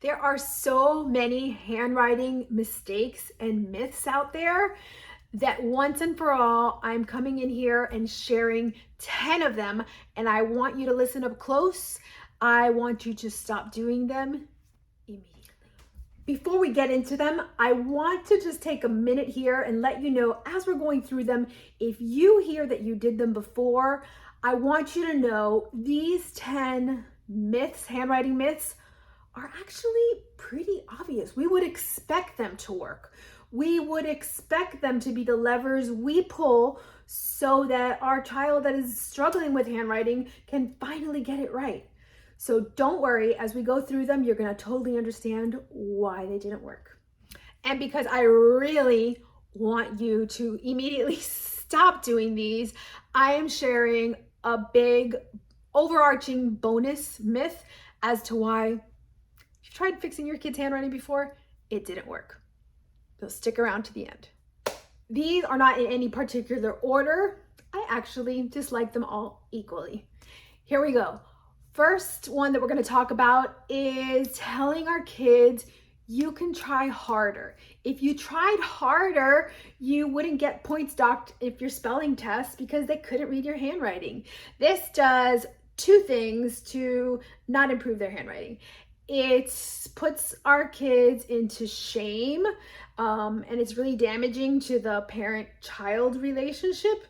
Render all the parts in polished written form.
There are so many handwriting mistakes and myths out there that once and for all, I'm coming in here and sharing 10 of them, and I want you to listen up close. I want you to stop doing them immediately. Before we get into them, I want to just take a minute here and let you know, as we're going through them, if you hear that you did them before, I want you to know these 10 myths, handwriting myths, are actually pretty obvious. We would expect them to work. We would expect them to be the levers we pull so that our child that is struggling with handwriting can finally get it right. So don't worry, as we go through them, you're gonna totally understand why they didn't work. And because I really want you to immediately stop doing these, I am sharing a big overarching bonus myth as to why you've tried fixing your kid's handwriting before, it didn't work. So stick around to the end. These are not in any particular order. I actually dislike them all equally. Here we go. First one that we're going to talk about is telling our kids you can try harder. If you tried harder, you wouldn't get points docked if your spelling test because they couldn't read your handwriting. This does two things to not improve their handwriting. It puts our kids into shame, and it's really damaging to the parent-child relationship,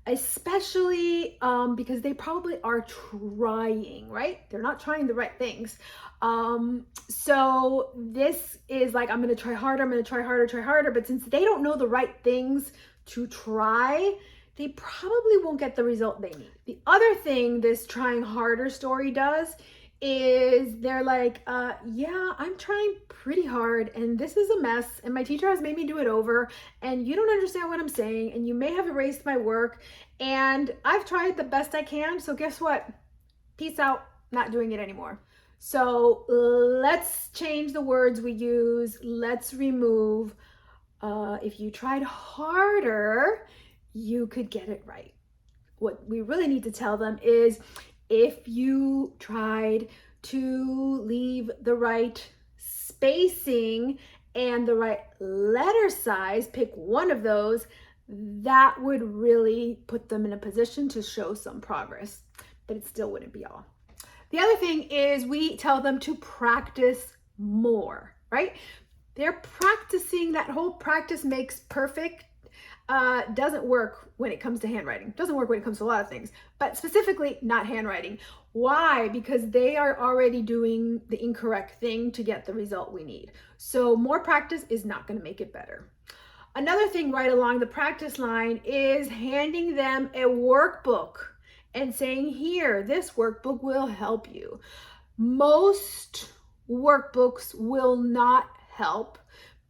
especially because they probably are trying, right? They're not trying the right things. So this is like, I'm gonna try harder, I'm gonna try harder, but since they don't know the right things to try, they probably won't get the result they need. The other thing this trying harder story does is they're like, yeah, I'm trying pretty hard and this is a mess and my teacher has made me do it over and you don't understand what I'm saying and you may have erased my work and I've tried the best I can, so guess what? Peace out, not doing it anymore. So let's change the words we use. Let's remove, if you tried harder, you could get it right. What we really need to tell them is, if you tried to leave the right spacing and the right letter size, pick one of those, that would really put them in a position to show some progress, but it still wouldn't be all. The other thing is we tell them to practice more, right? They're practicing, that whole practice makes perfect doesn't work when it comes to handwriting. Doesn't work when it comes to a lot of things, but specifically not handwriting. Why? Because they are already doing the incorrect thing to get the result we need. So more practice is not going to make it better. Another thing right along the practice line is handing them a workbook and saying, here, this workbook will help you. Most workbooks will not help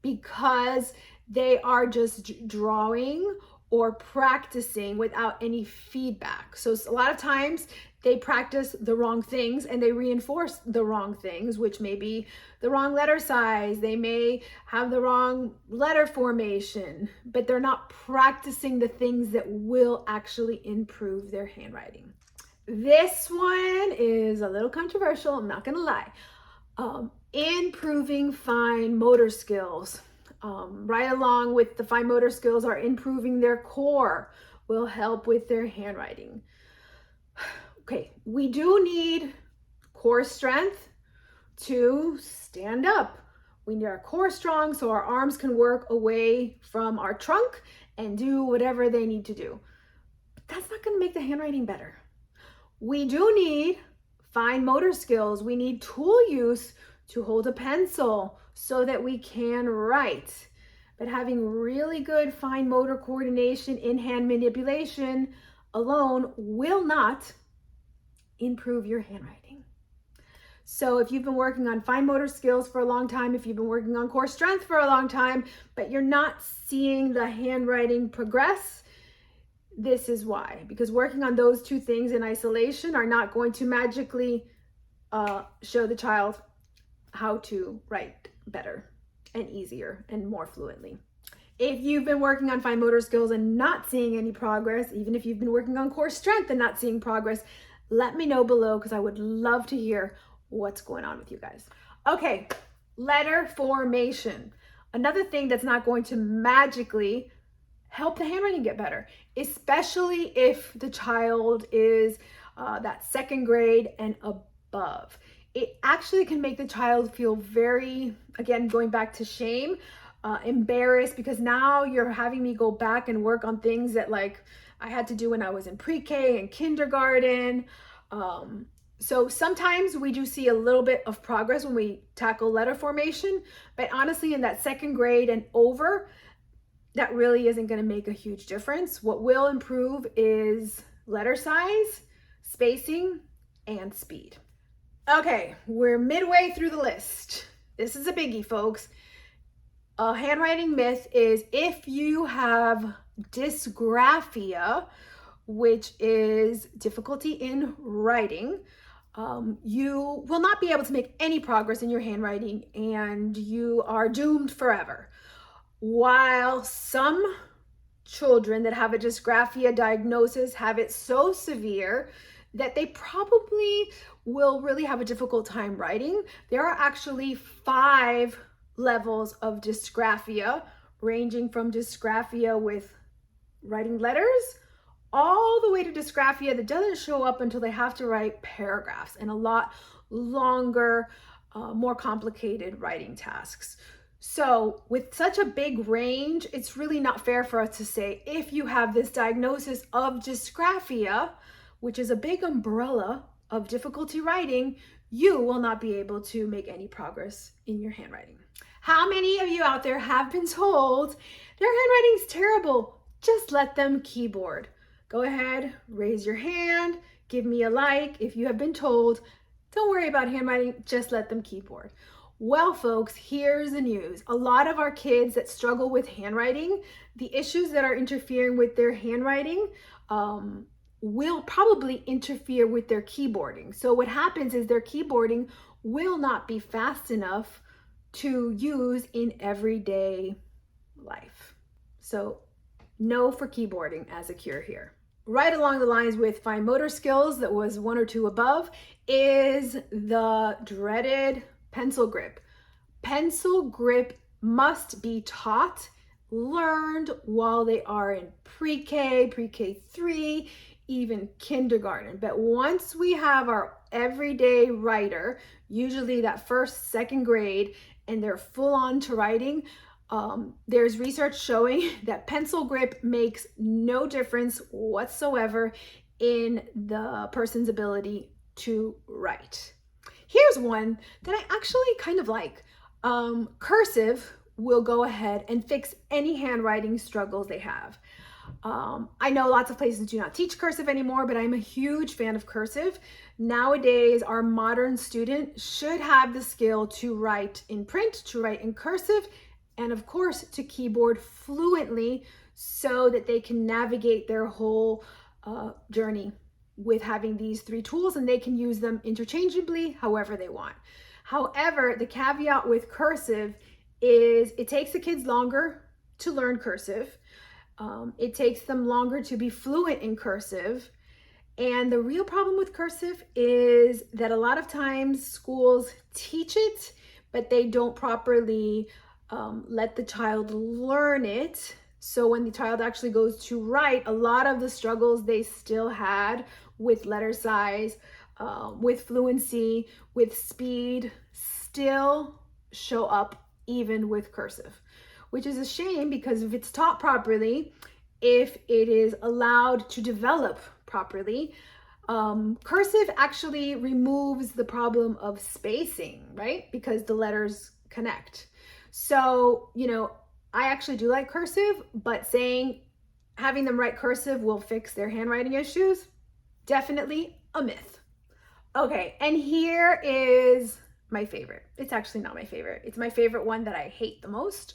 because they are just drawing or practicing without any feedback. So a lot of times they practice the wrong things and they reinforce the wrong things, which may be the wrong letter size. They may have the wrong letter formation, but they're not practicing the things that will actually improve their handwriting. This one is a little controversial, I'm not gonna lie. Improving fine motor skills. Right along with the fine motor skills are improving their core will help with their handwriting. Okay, we do need core strength to stand up. We need our core strong so our arms can work away from our trunk and do whatever they need to do. But that's not going to make the handwriting better. We do need fine motor skills. We need tool use to hold a pencil so that we can write. But having really good fine motor coordination in hand manipulation alone will not improve your handwriting. So if you've been working on fine motor skills for a long time, if you've been working on core strength for a long time, but you're not seeing the handwriting progress, this is why. Because working on those two things in isolation are not going to magically show the child how to write better and easier and more fluently. If you've been working on fine motor skills and not seeing any progress, even if you've been working on core strength and not seeing progress, let me know below because I would love to hear what's going on with you guys. Okay, letter formation. Another thing that's not going to magically help the handwriting get better, especially if the child is that second grade and above. It actually can make the child feel very, again, going back to shame, embarrassed, because now you're having me go back and work on things that like I had to do when I was in pre-K and kindergarten. So sometimes we do see a little bit of progress when we tackle letter formation, but honestly, in that second grade and over, that really isn't going to make a huge difference. What will improve is letter size, spacing, and speed. Okay, we're midway through the list. This is a biggie, folks. A handwriting myth is if you have dysgraphia, which is difficulty in writing, you will not be able to make any progress in your handwriting and you are doomed forever. While some children that have a dysgraphia diagnosis have it so severe that they probably will really have a difficult time writing, there are actually 5 levels of dysgraphia, ranging from dysgraphia with writing letters all the way to dysgraphia that doesn't show up until they have to write paragraphs and a lot longer, more complicated writing tasks. So with such a big range, it's really not fair for us to say, if you have this diagnosis of dysgraphia, which is a big umbrella of difficulty writing, you will not be able to make any progress in your handwriting. How many of you out there have been told their handwriting is terrible? Just let them keyboard. Go ahead, raise your hand, give me a like if you have been told, don't worry about handwriting, just let them keyboard. Well, folks, here's the news. A lot of our kids that struggle with handwriting, the issues that are interfering with their handwriting will probably interfere with their keyboarding. So what happens is their keyboarding will not be fast enough to use in everyday life. So no for keyboarding as a cure here. Right along the lines with fine motor skills, that was 1 or 2 above, is the dreaded pencil grip. Pencil grip must be taught, learned while they are in pre-K, pre-K 3, even kindergarten. But once we have our everyday writer, usually that first, second grade, and they're full on to writing, there's research showing that pencil grip makes no difference whatsoever in the person's ability to write. Here's one that I actually kind of like. Cursive will go ahead and fix any handwriting struggles they have. I know lots of places do not teach cursive anymore, but I'm a huge fan of cursive. Nowadays, our modern student should have the skill to write in print, to write in cursive, and of course, to keyboard fluently so that they can navigate their whole journey with having these 3 tools, and they can use them interchangeably however they want. However, the caveat with cursive is it takes the kids longer to learn cursive. It takes them longer to be fluent in cursive. And the real problem with cursive is that a lot of times schools teach it, but they don't properly let the child learn it. So when the child actually goes to write, a lot of the struggles they still had with letter size, with fluency, with speed, still show up even with cursive, which is a shame, because if it's taught properly, if it is allowed to develop properly, cursive actually removes the problem of spacing, right? Because the letters connect. So, I actually do like cursive, but saying having them write cursive will fix their handwriting issues, definitely a myth. Okay, and here is my favorite. It's actually not my favorite. It's my favorite one that I hate the most.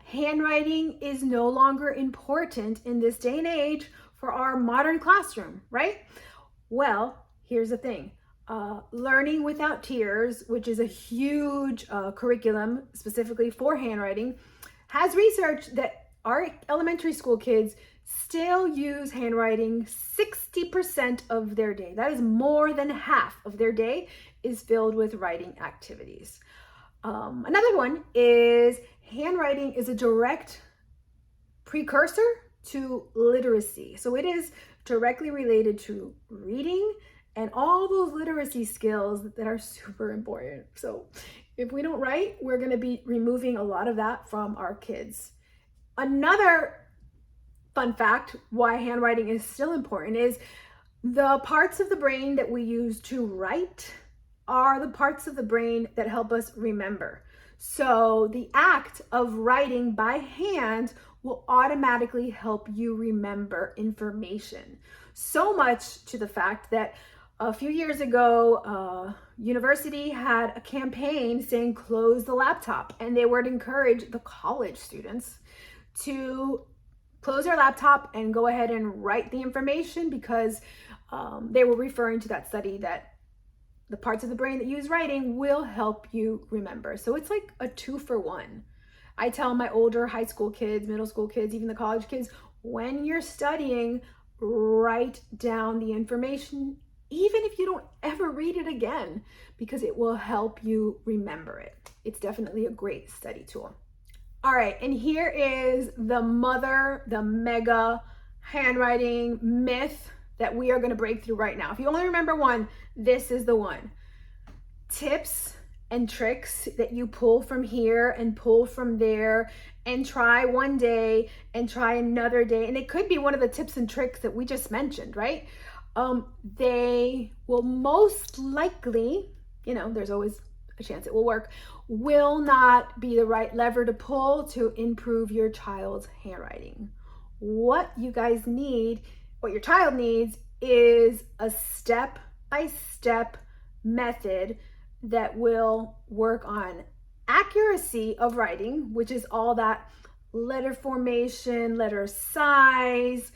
Handwriting is no longer important in this day and age for our modern classroom, right? Well, here's the thing. Learning Without Tears, which is a huge curriculum specifically for handwriting, has research that our elementary school kids still use handwriting 60% of their day. That is more than half of their day is filled with writing activities. Another one is handwriting is a direct precursor to literacy. So it is directly related to reading and all those literacy skills that are super important. So if we don't write, we're going to be removing a lot of that from our kids. Another fun fact why handwriting is still important is the parts of the brain that we use to write are the parts of the brain that help us remember. So the act of writing by hand will automatically help you remember information. So much to the fact that a few years ago, university had a campaign saying close the laptop, and they would encourage the college students to close their laptop and go ahead and write the information because they were referring to that study that the parts of the brain that use writing will help you remember. So it's like a 2-for-1. I tell my older high school kids, middle school kids, even the college kids, when you're studying, write down the information, even if you don't ever read it again, because it will help you remember it. It's definitely a great study tool. All right, and here is the mega handwriting myth that we are going to break through right now. If you only remember one, this is the one. Tips and tricks that you pull from here and pull from there and try one day and try another day. And it could be one of the tips and tricks that we just mentioned, right? They will most likely, there's always a chance it will work, will not be the right lever to pull to improve your child's handwriting. What your child needs is a step-by-step method that will work on accuracy of writing, which is all that letter formation, letter size,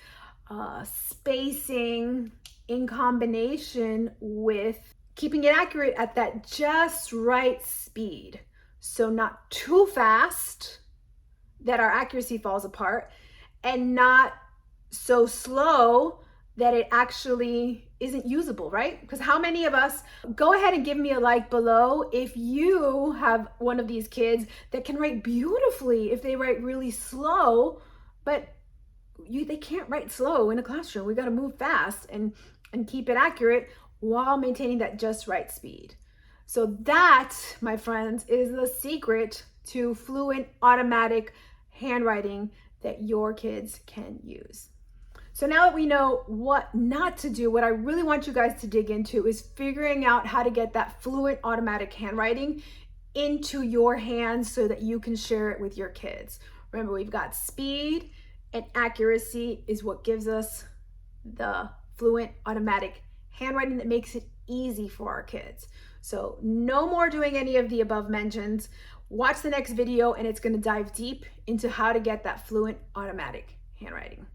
spacing, in combination with keeping it accurate at that just right speed. So not too fast that our accuracy falls apart, and not so slow that it actually isn't usable, right? Because how many of us, go ahead and give me a like below if you have one of these kids that can write beautifully if they write really slow, but they can't write slow in a classroom. We got to move fast and keep it accurate while maintaining that just right speed. So that, my friends, is the secret to fluent automatic handwriting that your kids can use. So now that we know what not to do, what I really want you guys to dig into is figuring out how to get that fluent automatic handwriting into your hands so that you can share it with your kids. Remember, we've got speed and accuracy is what gives us the fluent automatic handwriting that makes it easy for our kids. So no more doing any of the above mentions. Watch the next video and it's going to dive deep into how to get that fluent automatic handwriting.